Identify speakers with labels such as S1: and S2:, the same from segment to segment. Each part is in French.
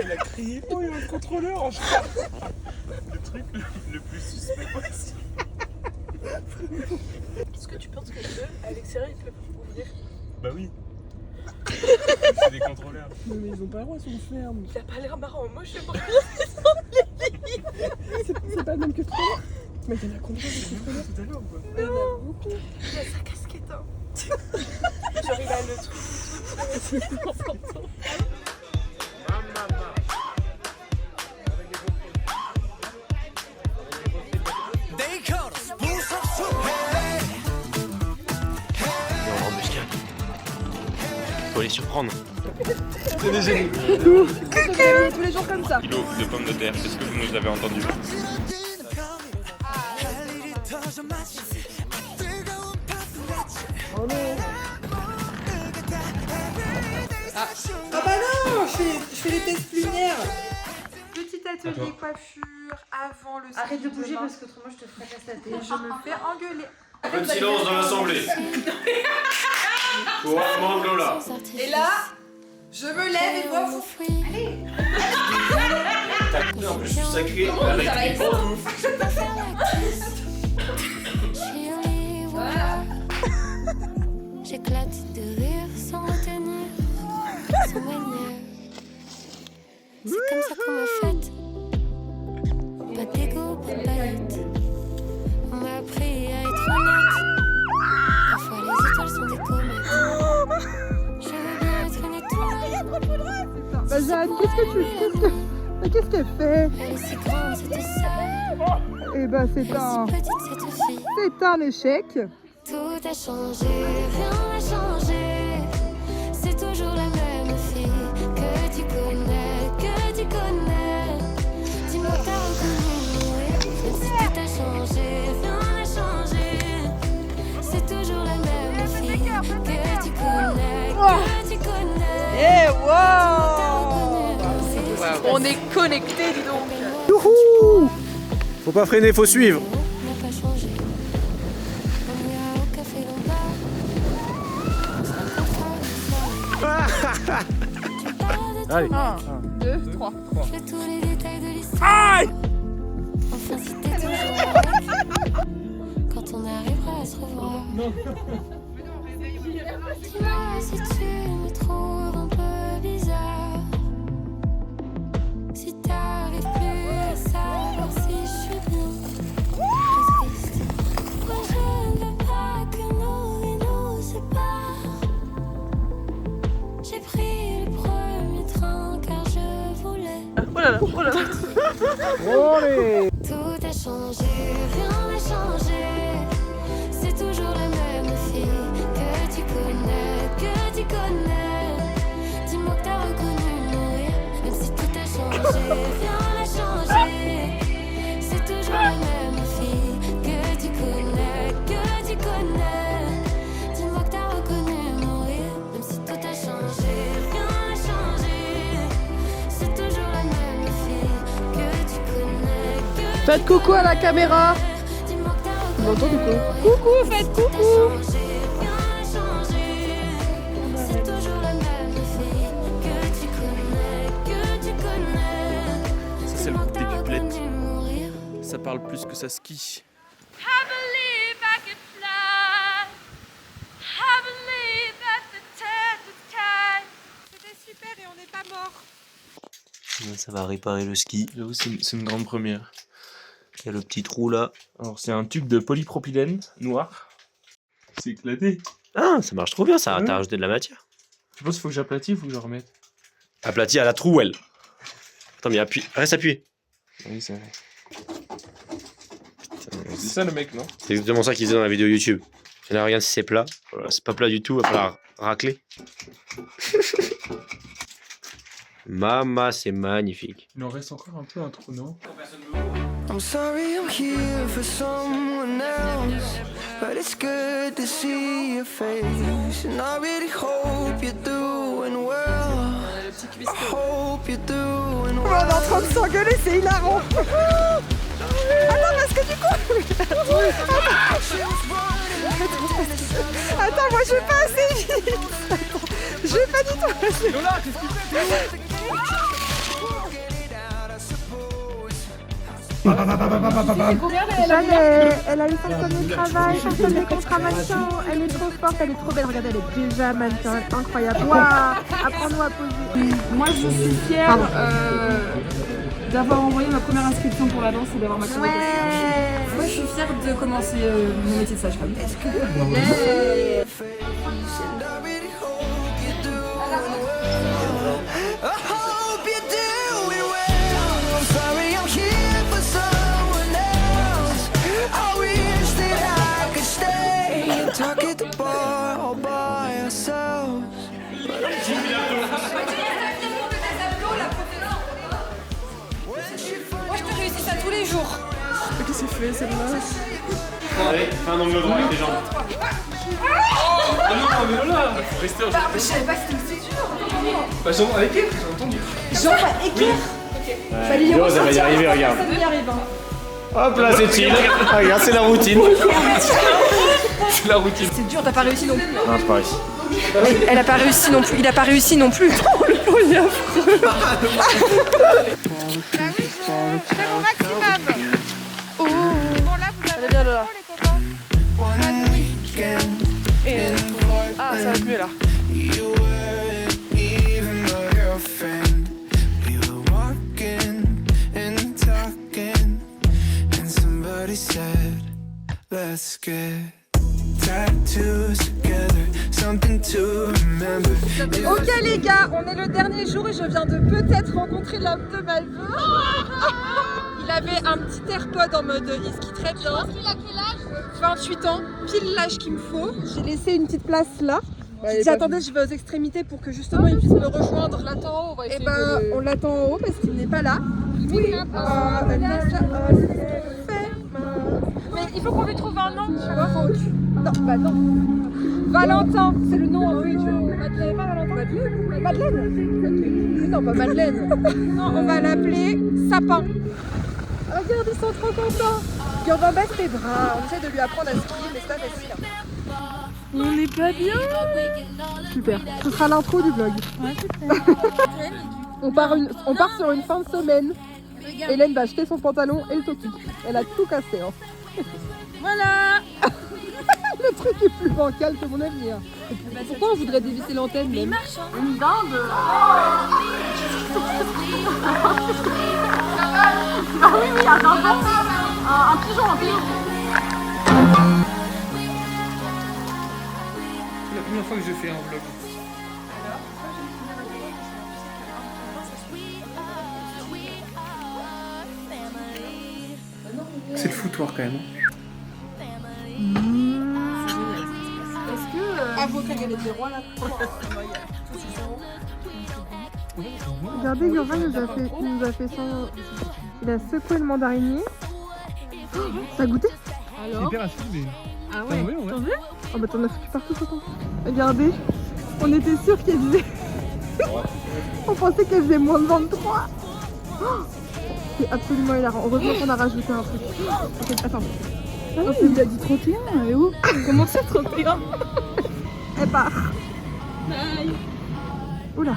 S1: Elle a crié, oh il y a un contrôleur en chat. Le truc le plus suspect possible.
S2: Est-ce que tu penses que eux, à l'extérieur, ils peuvent ouvrir?
S1: Bah oui. C'est des contrôleurs.
S3: Non mais ils ont pas le droit, ils sont fermes.
S2: Il a pas l'air marrant, moi je suis pas.
S3: C'est pas le même que tout à l'heure. Mais il y en a combien de contrôleurs
S1: Tout à l'heure ou quoi?
S3: Il y en a beaucoup.
S2: Il a sa casquette, hein. Genre il a le truc.
S3: C'est important.
S4: En embuscade. Faut les surprendre.
S1: C'est des génies.
S3: Tous les jours comme ça.
S1: Kilo de pommes de terre, c'est ce que vous nous avez entendu.
S3: Oh non.
S5: Ah bah non, je fais les tests lunaires.
S2: Petit atelier coiffure avant le.
S5: Arrête de bouger parce qu'autrement je te fracasse la tête.
S2: Et je me fais engueuler.
S6: Un peu de silence dans l'assemblée. Couramment Lola.
S5: Et là, je me lève et vois vous. Allez.
S6: T'as coupé en plus du sacré avec des pantoufles.
S5: Voilà.
S7: J'éclate de rire sans retenir, sans manière. C'est comme ça qu'on me fête. Pas d'ego, pas de palette. On m'a appris à être honnête. Parfois les étoiles sont des comètes. Je veux bien être une étoile.
S3: Bah Jeanne, qu'est-ce qu'elle fait?
S7: Elle est si grande, c'était ça.
S3: Eh ben
S7: Elle est si petite, cette fille.
S3: c'est un échec.
S7: Tout a changé, rien n'a changé. C'est toujours la même fille que tu connais. Dis-moi que t'as reconnu. Même si tout a changé, rien n'a changé. C'est toujours la même fille que tu connais.
S2: Eh
S7: wow!
S2: On est connectés, dis donc.
S3: Youhou!
S4: Faut pas freiner, faut suivre.
S7: N'a pas changé. On ira au café Lombard. On se rencontrera une soirée.
S4: Allez.
S2: 1, 2, 3.
S7: Je fais tous les détails de l'histoire. Enfin, si t'es toujours avec, quand on arrivera à se revoir. Dis-moi si tu me trouves un peu bizarre. Si t'arrives plus à savoir si je suis bien ou triste. Moi je ne veux pas que nos vies nous séparent. J'ai pris le premier train car je voulais.
S2: Oh là là, oh là là.
S4: Allez.
S7: Tout a changé, rien n'a changé. C'est toujours la même fille que tu connais. Dis-moi que t'as reconnu mon rire. Même si tout a changé, rien n'a changé. C'est toujours la même fille que tu connais. Dis-moi que t'as reconnu mon rire. Même si tout a changé, rien n'a changé. C'est toujours la même fille que tu connais.
S3: Faites coucou à la caméra.
S7: Dis-moi que t'as
S3: On entend du
S7: reconnu
S3: coup.
S7: mon rire.
S3: Coucou, faites
S7: Tout a
S3: coucou.
S7: changé, rien n'a changé. C'est toujours la même fille que tu connais.
S1: Ça, c'est le groupe des
S7: Dis-moi que t'as
S1: pipelettes.
S7: reconnu mon rire.
S1: Ça parle plus que ça skie.
S7: I believe I can fly. I believe at the touch of sky.
S2: C'était super et on n'est pas mort.
S4: Ça va réparer le ski.
S1: J'avoue, c'est une grande première.
S4: Il y a le petit trou là.
S1: Alors, c'est un tube de polypropylène noir. C'est éclaté.
S4: Ah, ça marche trop bien, ça.
S1: Ouais.
S4: T'as rajouté de la matière.
S1: Tu penses qu'il faut que j'aplatis ou faut que je remette?
S4: Aplati à la trouelle. Attends, mais appuie. Reste appuyé.
S1: Oui, c'est vrai. C'est ça le mec, non?
S4: C'est exactement ça qu'ils disaient dans la vidéo YouTube. Là, regarde si c'est plat. Voilà, c'est pas plat du tout, va falloir racler. Mama, c'est magnifique.
S1: Il en reste encore un peu un trou, non?
S8: I'm sorry I'm here for someone else, but it's good to see your face. And I really hope you're doing well. I hope you're doing
S3: On est en train
S8: well.
S3: de s'engueuler, c'est hilarant. Attends, parce que du coup... Attends, moi je vais pas assez vite. Attends, je vais pas du tout assez vite.
S1: Lola, qu'est-ce que tu fais?
S3: Jeanne, elle a eu son premier travail, son premier contravention. Elle est trop forte, elle est trop belle. Regardez, elle est déjà mannequin, incroyable. Waouh, apprends-nous à poser.
S2: Moi, je suis fière d'avoir envoyé ma première inscription pour la danse et d'avoir ma chorégraphie.
S3: Ouais.
S2: Moi, je suis fière de commencer mon métier de sage-femme.
S8: And I really hope you're doing well. I hope you're doing well. I'm sorry I'm here for someone else. I wish that I could stay and talk at the bar all by ourselves. But I'm
S2: Moi, je te réussis ça tous les jours.
S5: Qu'est-ce qu'il fait celle-là?
S4: Allez, fais un angle droit avec les jambes.
S1: Ah non, mais là, faut rester en
S2: Je savais pas que c'était aussi dur.
S1: Bah, jambes avec elle, j'ai entendu.
S2: Jambes à équerre. Fallait y
S4: Yo, ça va y
S2: ressortir,
S4: arriver, regarde.
S2: Ça y arrive. Hein.
S4: Hop là, c'est chill. Regarde, c'est la routine.
S1: C'est la routine.
S2: C'est dur, t'as pas réussi non plus.
S4: Non, c'est pas réussi.
S2: Elle a pas réussi non plus. Il a pas réussi non plus.
S3: Il est affreux.
S9: C'est mon maximum. Bon là vous avez
S2: bien, là.
S9: les copains.
S8: one weekend in
S2: Ah, ça va mieux là.
S8: you weren't even my girlfriend. We were walking and talking, and somebody said, let's get tattoos together, something to remember.
S3: Ok les gars, on est le dernier jour et je viens de peut-être rencontrer l'homme de ma vie. Il avait un petit AirPod en mode il skie très bien.
S9: Il a quel âge?
S3: 28 ans, pile l'âge qu'il me faut. J'ai laissé une petite place là. J'ai dit attendez, je vais aux extrémités pour que justement il puisse me rejoindre.
S2: On l'attend en haut, on va
S3: Et
S2: essayer
S3: ben
S2: de...
S3: on l'attend en haut parce qu'il n'est pas là. Oui,
S9: Mais il faut qu'on lui trouve un nom, tu vois.
S3: Non, bah non. Valentin, c'est le nom un peu idiot. Madeleine, pas Valentin. Madeleine. Madeleine. Mais non, pas Madeleine. Non, on va l'appeler Sapin. Regarde, ils sont trop contents. Et on va battre les bras. On essaie de lui apprendre à skier, mais c'est pas facile. On n'est pas bien. Super. Ce sera l'intro du vlog. Ouais, on part sur une fin de semaine. Hélène va acheter son pantalon et le topi. Elle a tout cassé. Hein. Voilà. Le truc est plus bancal que mon avenir. Pourquoi on voudrait dévisser l'antenne même?
S9: Marche, hein.
S3: Une dinde.
S9: Ah oui, oui, un dindon. Un pigeon, un pigeon.
S1: C'est la première fois que je fais un vlog. C'est le foutoir quand même.
S3: Avocat galette des rois là. Regardez, Urbain nous a fait son. Il a secoué le mandarinier. T'as goûté?
S1: C'est hyper acide, mais.
S3: Ah ouais,
S1: ouais, ouais.
S3: t'en veux? Oh bah t'en as foutu partout sur ton. Regardez, on était sûr qu'elle faisait. On pensait qu'elle faisait moins de 23. Oh, c'est absolument hilarant. Heureusement qu'on a rajouté un truc. Ok, attends. Ah oui, il a dit 31, elle est où? Comment ça 31? Elle part. Bye. Oula.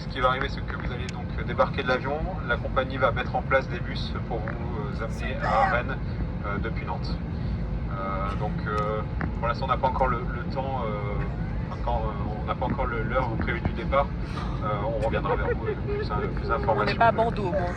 S10: Ce qui va arriver, c'est que vous allez donc débarquer de l'avion. La compagnie va mettre en place des bus pour vous amener à Rennes depuis Nantes. Pour l'instant, on n'a pas encore le temps, on n'a pas encore l'heure prévue du départ. On reviendra vers vous avec plus d'informations.
S2: On n'est pas à Bordeaux au moins.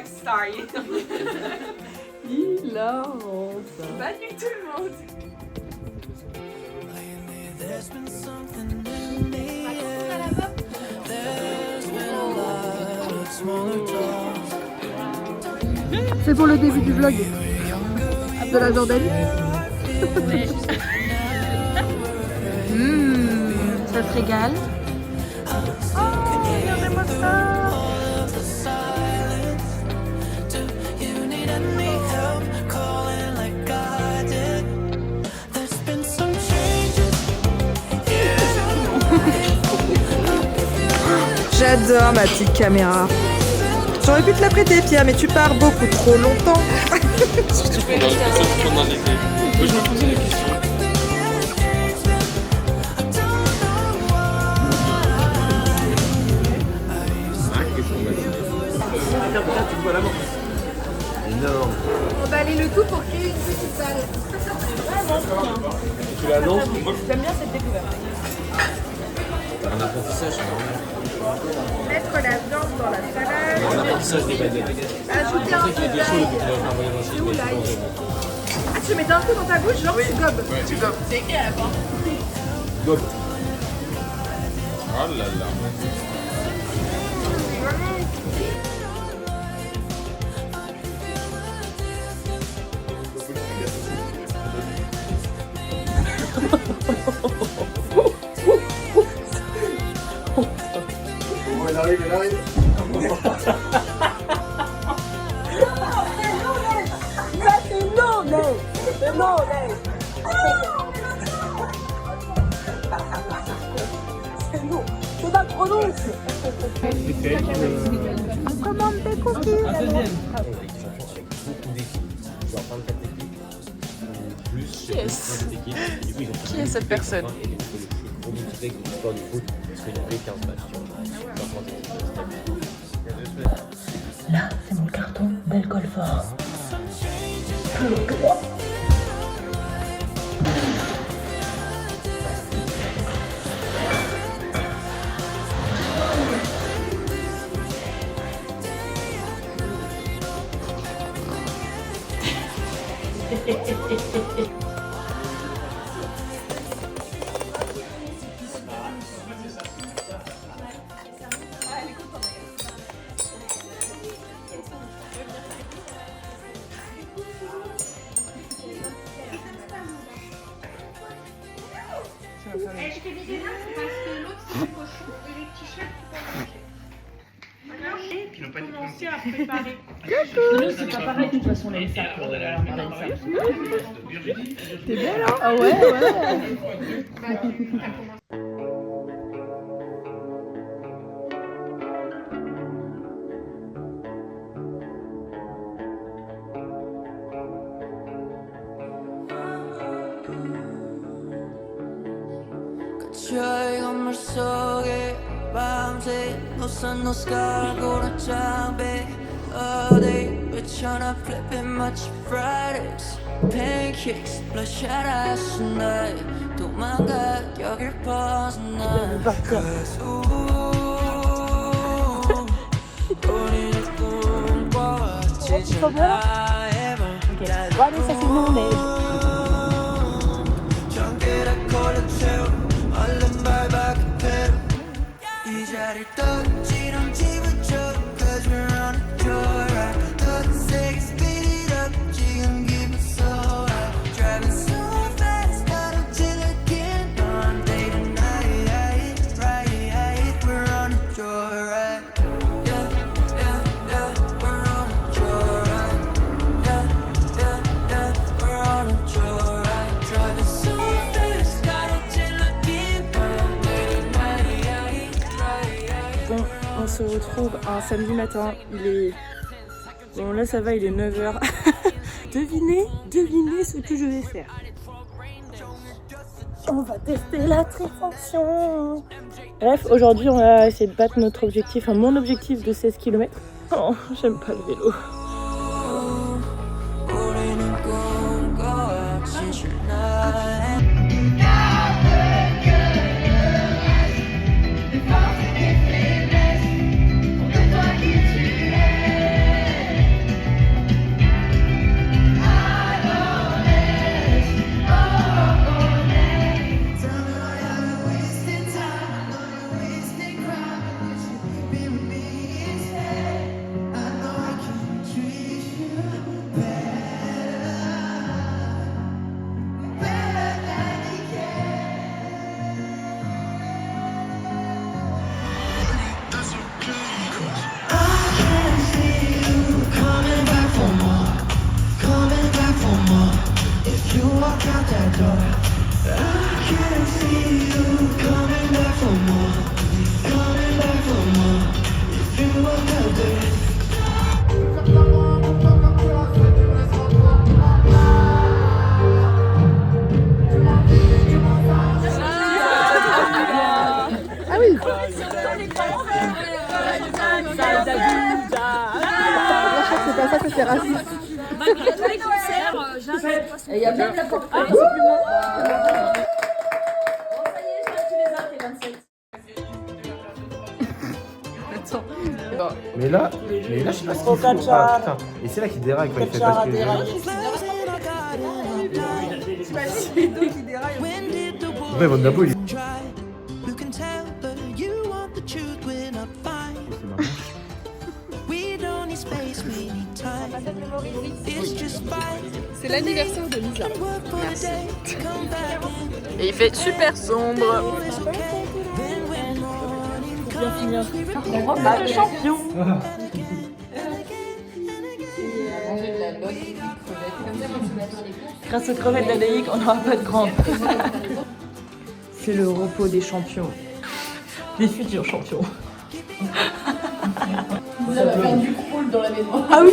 S3: Sorry.
S2: Hilarant.
S3: Salut tout le monde.
S2: C'est pour le début du vlog de la Jordanie. Ça se régale. Oh, regardez-moi ça.
S3: J'adore ma petite caméra. J'aurais pu te la prêter, Pia, mais tu pars beaucoup trop longtemps.
S1: Surtout pendant l'été. Je me posais la question.
S4: Énorme.
S3: On va aller le tout pour créer une petite salle.
S1: Tu la lances, moi
S3: J'aime bien cette découverte.
S4: Un apprentissage,
S3: Mettre la viande dans la salade.
S4: un apprentissage des baguettes.
S3: Ajouter un peu d'ail. C'est où l'ail? Ah, tu mets d'un coup dans ta bouche, genre tu gobes.
S1: Ouais, tu gobes.
S3: C'est écrit à la fin.
S1: Gobe. Oh là là.
S10: Elle arrive, elle arrive.
S3: Qui est cette personne?
S11: Là, c'est mon carton d'alcool fort.
S9: Je te dis des notes parce que l'autre c'est le cochon et les t-shirts tu peux manger.
S1: Ils n'ont pas dit
S9: Commencer à préparer.
S11: C'est pas pareil de toute façon, les sacs.
S2: T'es belle hein? Ah ouais, ouais.
S8: 건물 속에 밤새 노선 노스카고는 장배 어디 외쳐나 flipping much Fridays pancakes bloodshot eyes tonight 도망가 여길 벗어나 Cause 우리는 꿈꿔 지진 않아
S11: Voilà, ça c'est mon neige.
S8: 전개라 걸어 채워 얼른 밟아 그대로 이 자리를 떠지렁지부쳐 Cause we're on a joyride 더 세게 speed it up 지금 기분 so high Driving so fast not until I get on day to night right we're on a joyride yeah we're on a joyride yeah we're on a joyride Driving so fast not until I get on day to night
S2: Bon, on se retrouve un samedi matin, il est... Bon là ça va, il est 9h. Devinez ce que je vais faire. On va tester la trifonction. Bref, aujourd'hui on va essayer de battre notre objectif, enfin mon objectif de 16 km. Oh, j'aime pas le vélo.
S8: 우리는 꿈꿔 지진 않아 walk out that door, I can see you coming back for more, coming back for more. If you walk out there.
S3: Ah oui. C'est pas ça que c'est raciste.
S2: Et il y a même la porte.
S12: Mais là, je sais pas ce qu'il faut. Ah putain. Et c'est là qu'il déraille quand il fait pas ce qu'il veut. Ouais, Van Dabo, il est...
S3: C'est l'anniversaire de Lisa. Merci.
S2: Et il fait super sombre. Bien fini. Le champion. Grâce aux crevettes d'Adaïque, on n'aura pas de grande. C'est le repos des champions. Des futurs champions. Vous avez fait du crawl dans la maison. Ah oui,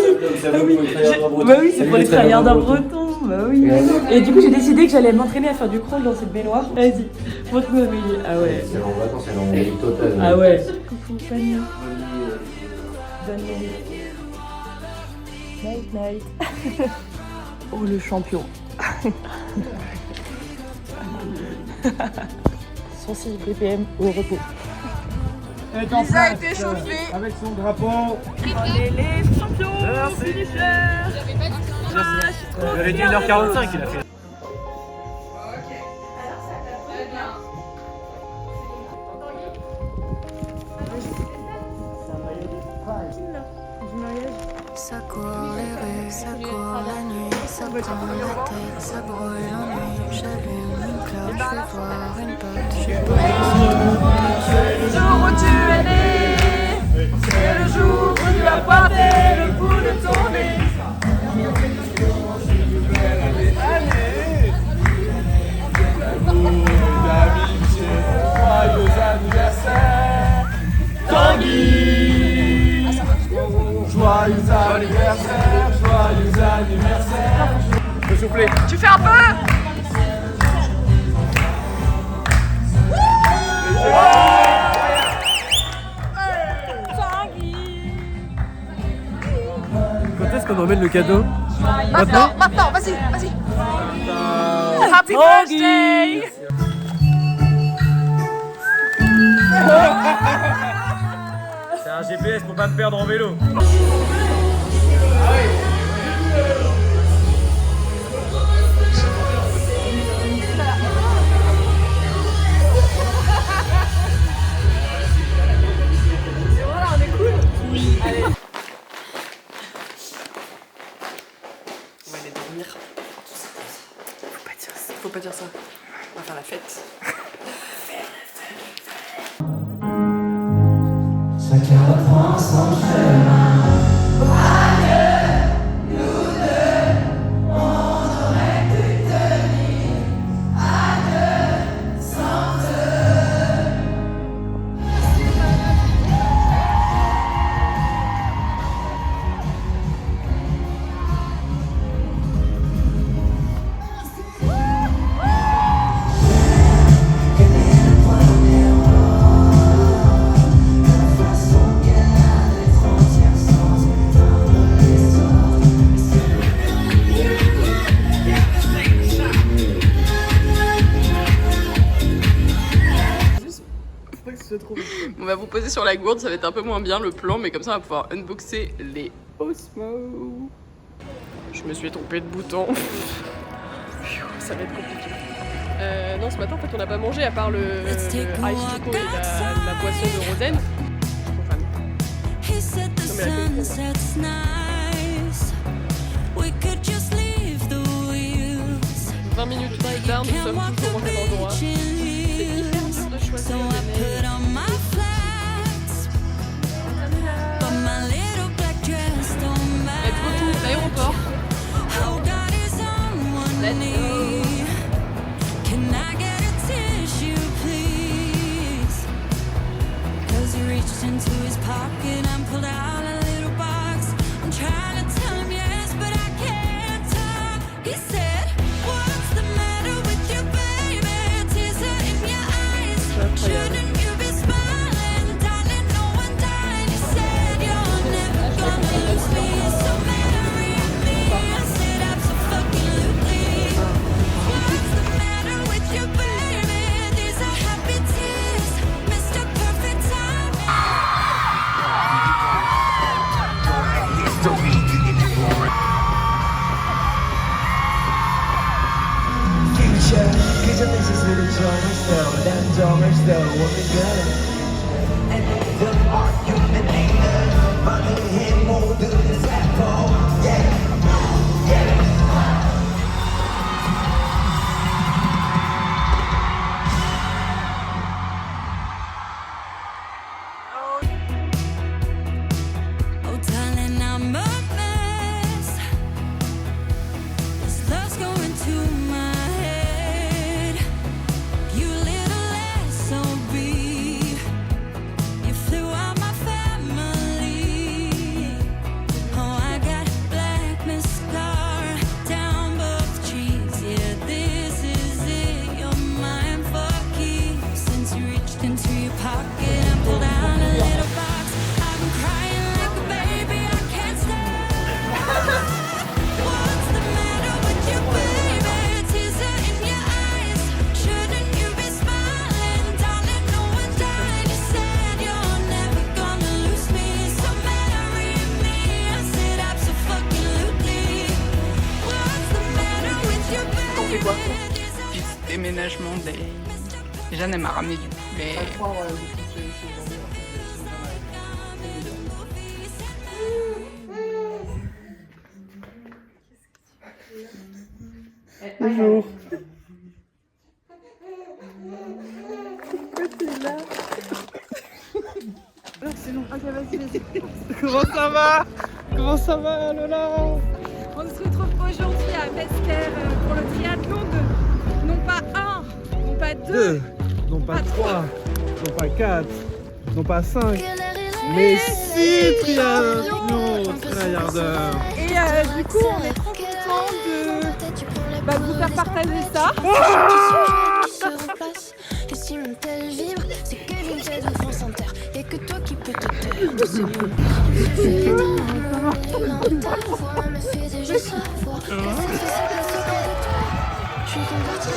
S2: bah oui, c'est pour les travailleurs d'un breton. Bah oui. Et du coup, j'ai décidé que j'allais m'entraîner à faire du crawl dans cette baignoire. Vas-y, montre-moi Amélie. Ah ouais.
S12: C'est en vacances, c'est l'ennui total.
S2: Ah ouais. Coucou, Fanny. Bonne nuit. Night, night. Oh, le champion. 106 BPM au repos.
S3: Lisa a été chauffée.
S1: Avec son drapeau.
S2: Les champions.
S1: Merci. Il aurait dit 1h45, il a fait.
S7: Ça court les rues, ça court la nuit, ça prend la tête, ça brûle la nuit. J'allume une clope, je vais voir une pote, je
S2: Le jour où tu es né, c'est le jour où tu as porté le bout de ton nez.
S1: Joyeux anniversaire, Tanguy. Joyeux anniversaire, joyeux anniversaire. Je peux souffler.
S3: Tu fais un peu.
S1: Quand est-ce qu'on emmène le cadeau?
S3: Maintenant, vas-y. Happy birthday.
S1: C'est un GPS pour pas me perdre en vélo.
S5: On va aller dormir. Faut pas dire ça. On va faire la fête.
S8: Chacun prend son chemin. Nous deux, on aurait pu tenir à deux sans eux.
S5: On va vous poser sur la gourde, ça va être un peu moins bien le plan, mais comme ça on va pouvoir unboxer les Osmo. Je me suis trompée de bouton. Ça va être compliqué. Non, ce matin en fait on n'a pas mangé à part le ice choco et la boisson de Rosen. Je suis trop fan. Non, mais la 20 minutes plus tard, nous sommes toujours au même endroit. C'est hyper dur de choisir l'aéroport.
S7: reached into his pocket and pulled out a little box. I'm trying to tell him yes, but I can't talk. He said, what's the matter with you, baby? Tears are in your eyes. Shouldn't you be smiling? Darling, no one died. He said, you're never gonna lose me, so marry me. I said, absolutely. What's the matter with you, baby? These are happy tears, Mr. Perfect Time.
S8: 그저 내 스스로 정했어 난 정했어 오늘 그
S7: Oh, darling, I'm a mess. This love's going to my head. You little SOB. You flew out my family. Oh, I got black mascara down both cheeks. Yeah, this is it. You're mine for keeps. Since you reached into your pocket and pulled out a little box, I've been crying like a baby. I can't stop. What's the matter with you, baby? Tears are in your eyes. Shouldn't you be smiling? Darling, no one died. You said you're never gonna lose me, so marry me. I said absolutely. What's the matter with you, baby?
S5: Petit déménagement day. Jeanne, elle m'a ramené du poulet.
S2: Bonjour.
S3: Comment ça va? Comment ça va, Lola? On se retrouve aujourd'hui à Pesquer pour le triathlon de non pas un, non pas deux,
S12: non pas 3, non pas 4, non pas 5, mais 6 triathlons tryharders.
S3: Et du coup, on est trop content de vous faire partager ça.
S7: Et si mon tel vibre, c'est que je ne sais de France Inter. Y'a que toi qui peux te taire. C'est bon. Je fais ta voix me fait déjà savoir. Je suis convertie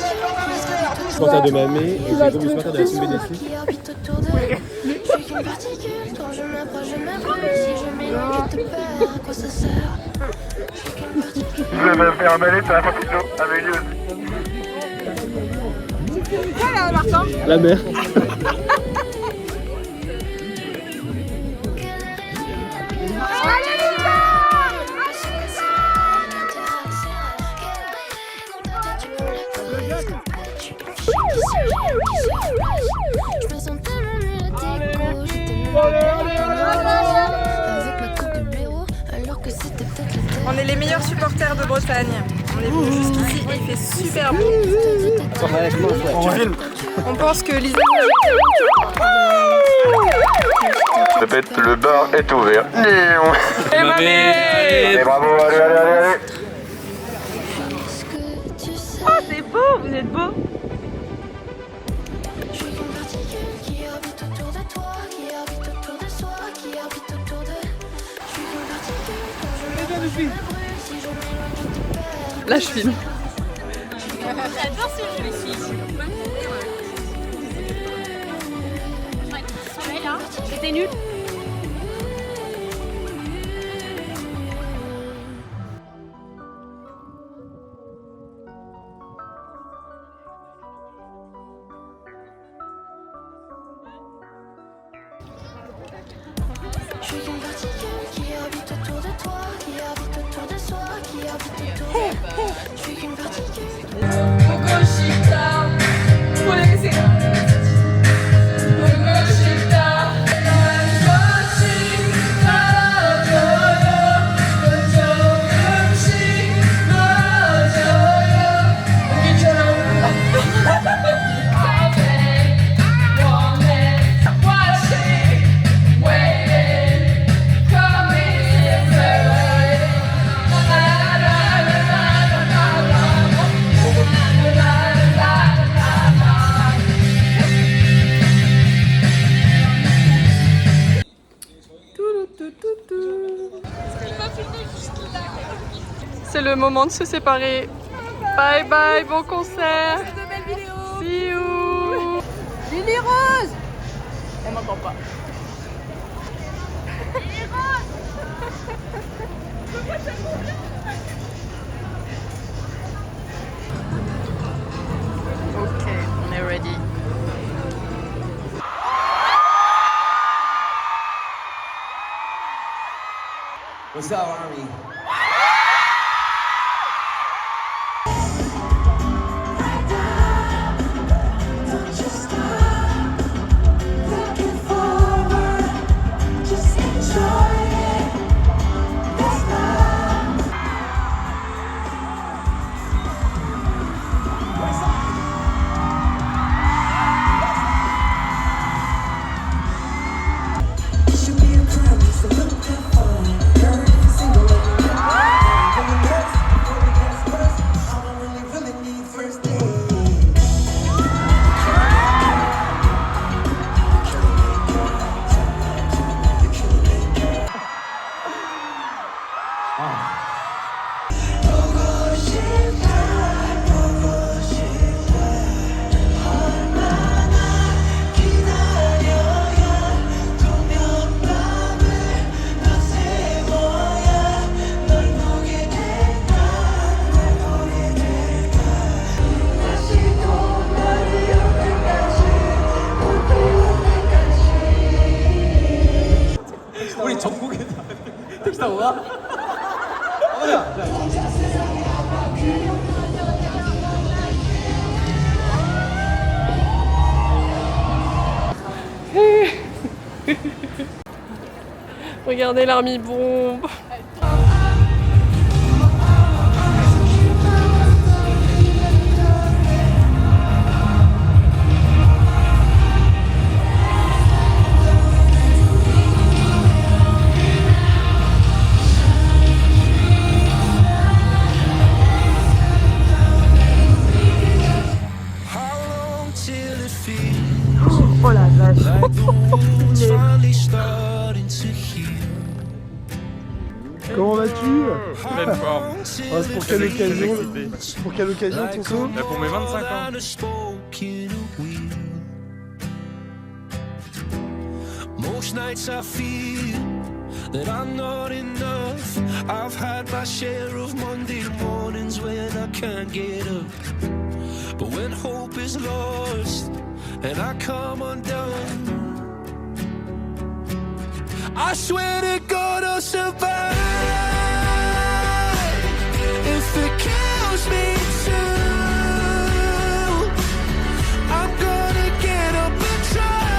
S12: Je pense à de mamie, et j'ai comme ce matin de la Sumbé dessus.
S7: qui habite autour de moi. Je suis qu'une particule. Quand je m'approche, je m'approche. Si je m'éloigne, je te perds. À quoi ça sert? Je suis qu'une particule.
S10: Je vais me faire un balai sur la partie d'eau avec lui aussi.
S3: Quoi là, Martin?
S12: La mer.
S3: Allez les gars!
S7: Je me sens tellement nul à tes coups. Avec ma coupe de blaireau, alors que c'était peut-être l'été.
S3: On est les meilleurs supporters de Bretagne. On est venus jusqu'ici et il fait super beau.
S12: Tu filmes?
S3: On pense que Lisa...
S10: Répète, le bar est ouvert.
S3: Et mamie!
S10: Et bravo, allez, allez, allez, allez.
S3: Oh, c'est beau, vous êtes beau.
S7: Je suis qu'une particule qui orbite autour de toi, qui orbite autour de soi, qui orbite autour de... Je suis qu'une particule quand je me brûle, si je m'éloigne, je te perds.
S5: Là, je filme.
S9: J'adore ce jeu ici. Là, c'était nul.
S7: Je suis qu'une particule qui orbite autour de toi, qui orbite autour de soi, qui orbite autour de... Je suis qu'une particule.
S5: c'est le moment de se séparer. Bye bye, bon concert.
S3: De belles vidéos.
S5: See you.
S3: Lily Rose.
S5: Elle m'entend pas.
S3: Lily Rose.
S5: Ok, on est ready.
S13: What's up, Army? 우리 전국에 택시 타고 가? 어머야!
S5: Regardez l'army bombe.
S2: Oh la vache.
S12: Comment vas-tu?
S1: Pleine forme.
S12: Oh, c'est pour quelle occasion? Pour quelle occasion ton saut?
S1: Pour mes 25 ans.
S8: Most nights I feel that I'm not enough. I've had my share of Monday mornings when I can't get up. But when hope is lost and I come undone, I swear to God I'll survive. If it kills me too, I'm gonna get up and try.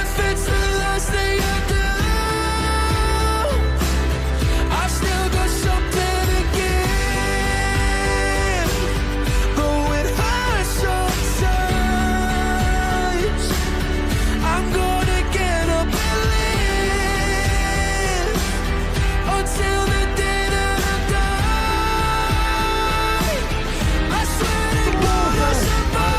S8: If it's the last thing I do, I've still got something to give. Though it hurts sometimes, I'm gonna get up and live until the day that I die. I swear to God I'll survive.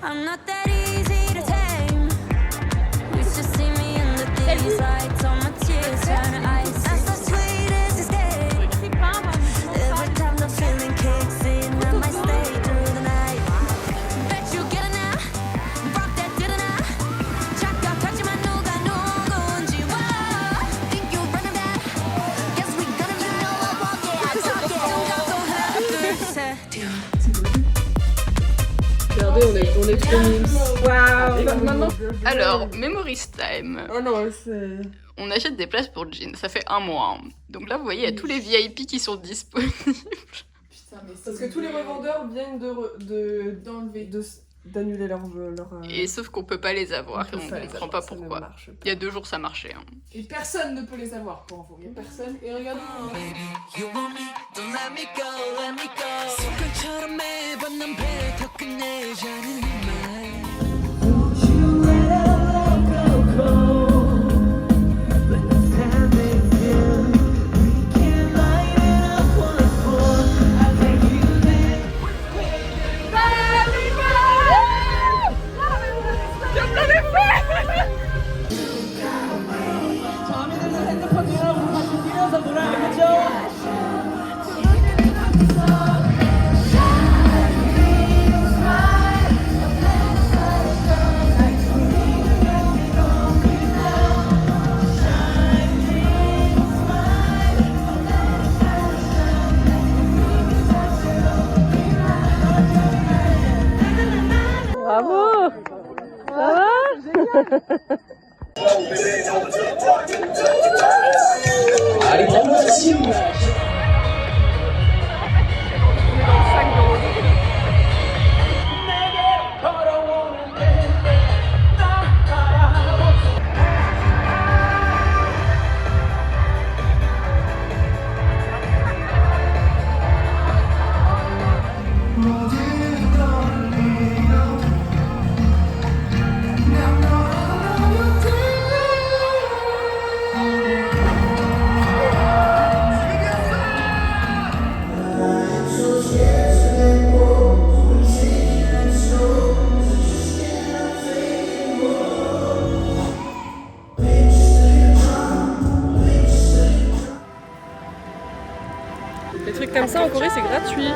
S7: I'm not that easy to tame. Used to see me under these lights, on my tears trying to ice. That's as sweet as it's getting. Every time the feeling kicks in, I might stay through the night. Bet you get it now, rock that did it now. 잠깐 터지만 누가 누군지 와. Think you're running that? Guess we gonna you know I walk it, I talk it. 생각도 하나 둘 셋.
S5: Regardez, on est trop mimes.
S3: Waouh. Maintenant.
S5: Alors, Memories Time.
S3: Oh non, c'est.
S5: On achète des places pour Jean, ça fait un mois. Hein. Donc là, vous voyez, il y a tous les VIP qui sont disponibles.
S3: Putain, mais parce que tous les revendeurs viennent d'annuler leur
S5: Et sauf qu'on peut pas les avoir, et on comprend pas pourquoi. Il y a 2 jours, ça marchait. Hein.
S3: Et personne ne peut les avoir pour info. Il y a personne. Et regardez.
S8: You want me, don't let me go, let me go. 습관처럼 매번 넌 뱉어 끝내지 않은 네 말.
S3: Bye
S5: Les trucs comme ça en Corée c'est gratuit.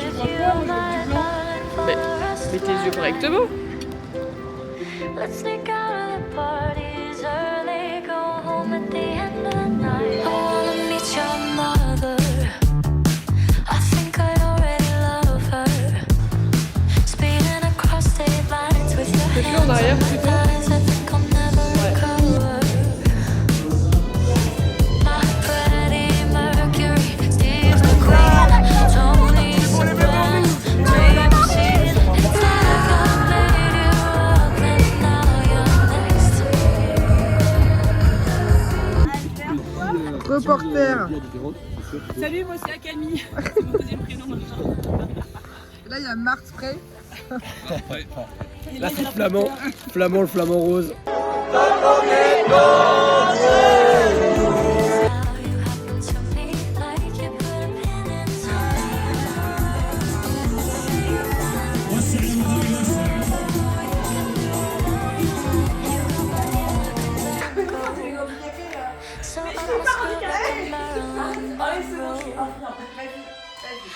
S5: Tu prends quoi? Moi je veux du blanc. Mais mets tes yeux correctement.
S7: Let's sneak out of the parties early, go home at the end of the night. I wanna meet your mother. I think I already love her. Speeding across state lines with your hands on my thighs. I think I'll never recover. My Freddie Mercury, Steve McQueen, Tony Soprano, Dream Machine. It's like I made you up and now you're next to me.
S3: Reporter.
S2: Salut, moi c'est Akami. C'est mon deuxième prénom maintenant.
S3: Là, il y a Marc Spray.
S12: Là, c'est Flamand. Flamand, le flamand rose.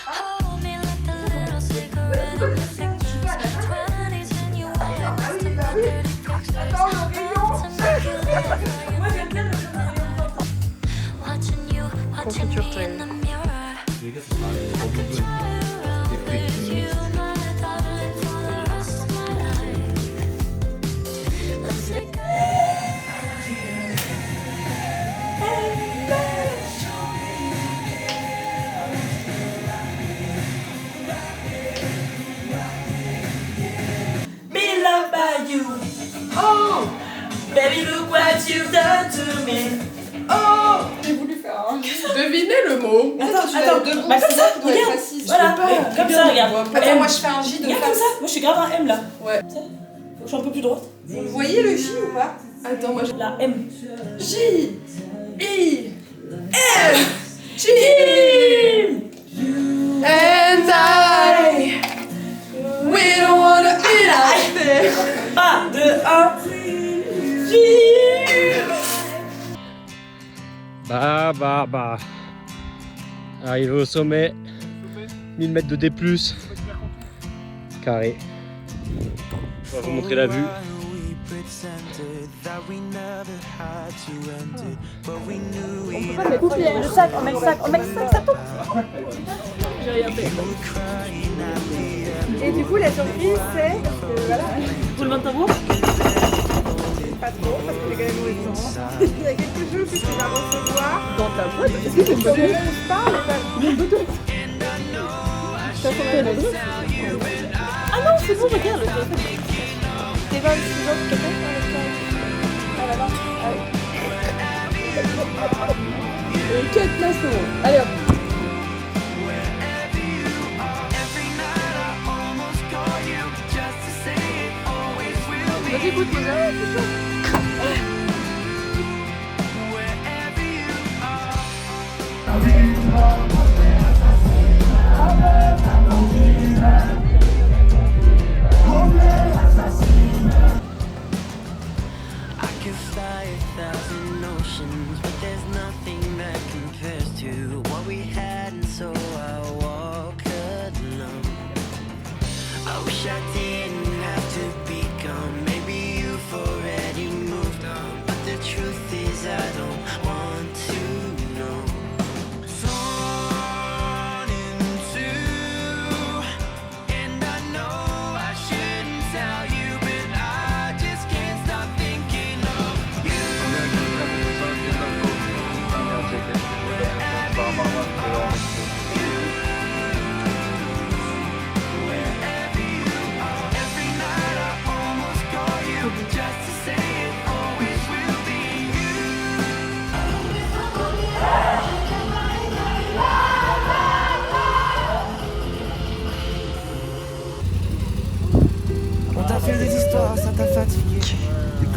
S7: Hold me like the little cigarette in the pictures. 20s and you went to my dirty pictures. Watching you, watching me in the mirror. I could try to raise you, my darling, for the rest of my life. Let's take
S11: Be loved by you. Oh, baby, look what you've done to me. Oh,
S3: J'ai voulu faire un.
S5: Devinez le mot.
S11: Attends, bah c'est ça, regarde. Voilà, comme ça, regarde.
S3: Attends, moi je fais un J de
S11: Regarde comme
S3: face.
S11: ça, moi je suis grave un M là.
S5: Ouais.
S11: Faut que je sois un peu plus droite.
S3: Vous voyez le J ou pas?
S5: Attends, moi je...
S11: La M.
S3: J I
S11: M
S3: G and I. We don't wanna be like this.
S11: 1, 2, 1.
S12: Bah. Arrivé au sommet. 1000 mètres de D+. Carré. On va vous montrer la vue.
S2: Le sac, on met le sac, ça tombe. J'ai rien fait.
S3: Et du coup, la surprise, c'est. Voilà.
S2: Roulement de tambour.
S3: Pas trop, parce que j'ai quand même mauvais temps. Il y a quelque chose que tu vas recevoir.
S2: Dans ta boîte. Est-ce que tu
S3: Je ne parle pas.
S2: Mon bouton. T'as compris l'adresse? Ah non, c'est bon, regarde le téléphone.
S3: T'es 26 ans, tu peux faire ah là-bas. Ah oui. 4 places, c'est bon. Allez hop. Vas-y, écoute, c'est chaud.
S8: I could fly 1,000 oceans, but there's nothing that compares to what we had, and so I walk alone. I wish I didn't have to be gone. Maybe you've already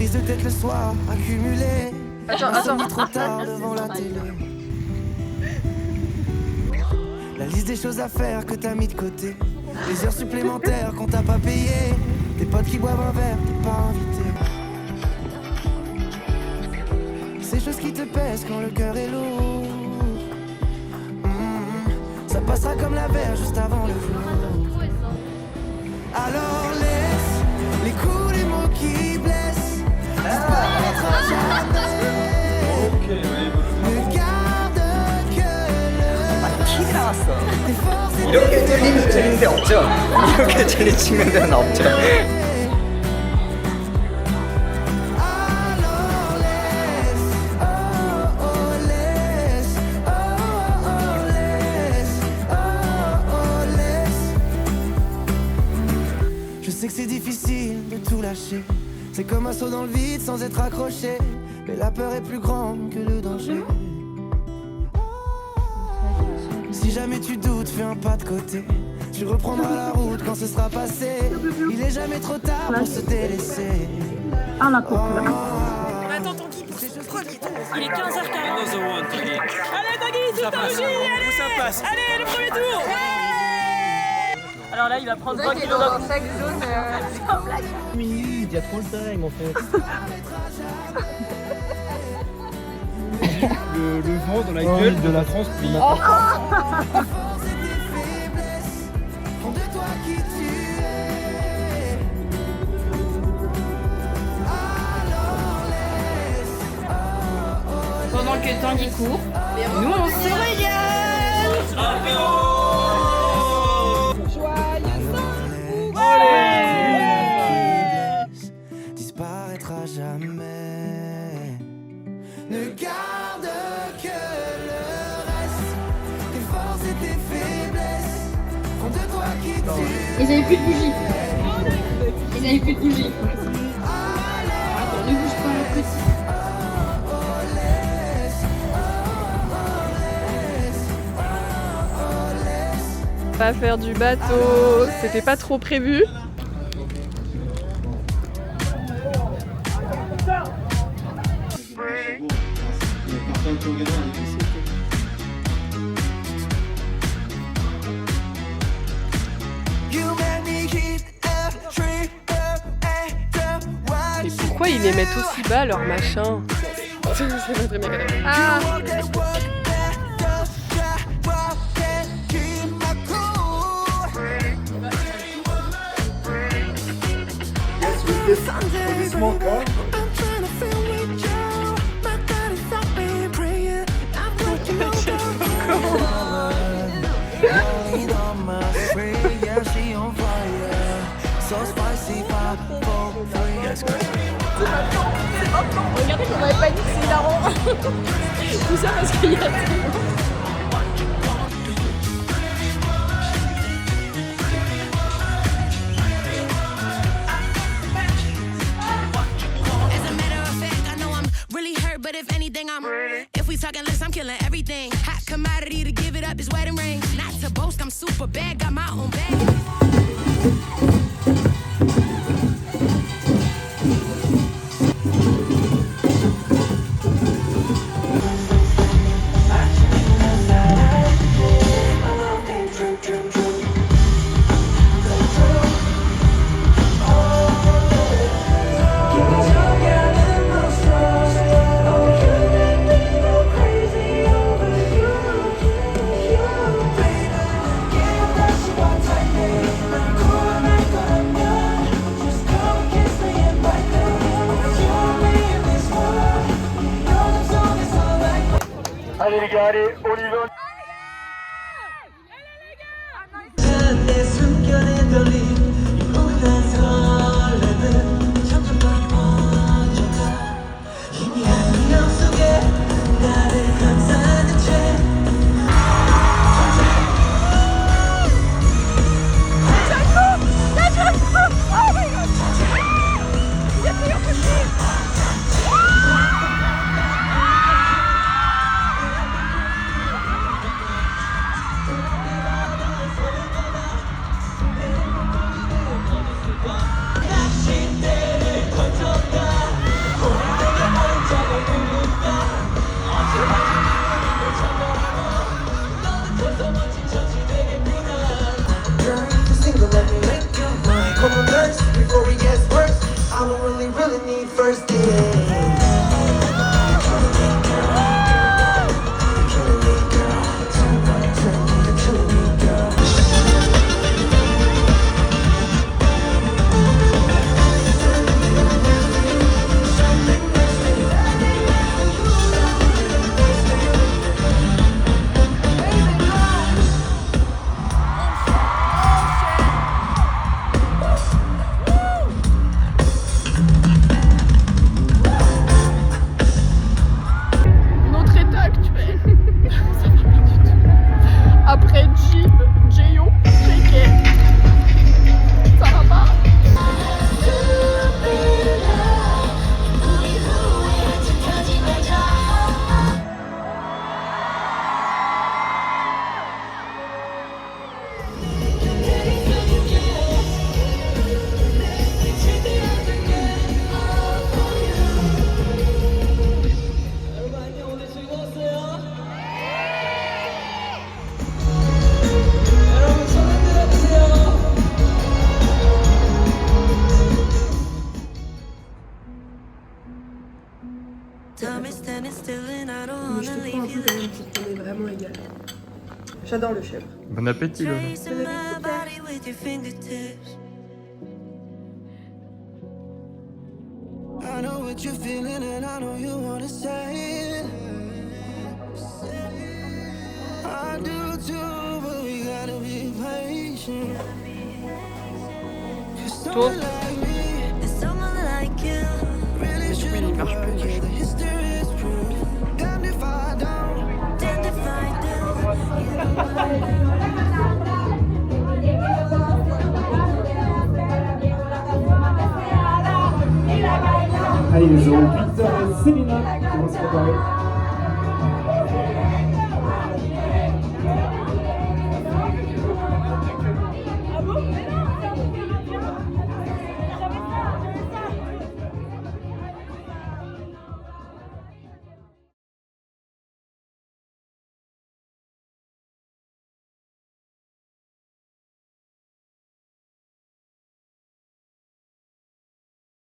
S8: prises de tête le soir, accumulées.
S3: Attends.
S8: Trop tard devant la télé. La liste des choses à faire que t'as mis de côté. Les heures supplémentaires qu'on t'a pas payées. Tes potes qui boivent un verre, t'es pas invité. Ces choses qui te pèsent quand le cœur est lourd. Ça passera comme la verre juste avant le jour. Alors laisse les coups, les mots qui blessent disparaître à jamais. Ne garde que le
S14: 이렇게 틀리는 데 없죠? 이렇게 틀리는 데는 없죠?
S8: Je sais que c'est difficile de tout lâcher. C'est comme un saut dans le vide sans être accroché. Mais la peur est plus grande que le danger. Si jamais tu doutes, fais un pas de côté. Tu reprendras la route quand ce sera passé. Il est jamais trop tard pour se délaisser.
S2: Ah, la coupe. On attend Tanguy pour ce premier tour. Il est 15h40. Allez Tanguy, c'est Tanguy. Allez, ça passe. Allez, le premier tour. Alors là, il va prendre 3 kilos d'un
S3: sac jaune.
S2: Sans blague.
S12: Minutes, il y a trop le time en fait. le vent dans la gueule de la France.
S2: Pendant que Tanguy court, nous on se régale.
S8: Disparaîtra jamais. Ne garde que le reste. Tes forces et tes faiblesses font de toi qui tu.
S9: Ils avaient plus de bougies. Ils avaient plus de bougies. Attends, ne bouge pas le petit.
S5: Pas faire du bateau, c'était pas trop prévu. Et pourquoi ils les mettent aussi bas leur machin? C'est pas très bien. Ah.
S3: Regardez comment elle panique, c'est hilarant. Tout ça parce qu'il y a
S15: but if anything, if we talking less, I'm killing everything. Hot commodity to give it up is wedding ring. Not to boast, I'm super bad, got my own bag.
S16: Allez les gars, allez, on y va.
S3: Mais je te prends un peu quand même pour qu'on est vraiment égal. J'adore le chèvre.
S1: Bon appétit, Lola.
S8: I know what you're feeling and I know you wanna say it. I do too, but we gotta be patient. 'Cause someone like me is someone like you. Really should work, yeah, the history is proof. Damned if I don't, damned if I do.
S12: Allez, les gens, 8h06 qui vont se préparer.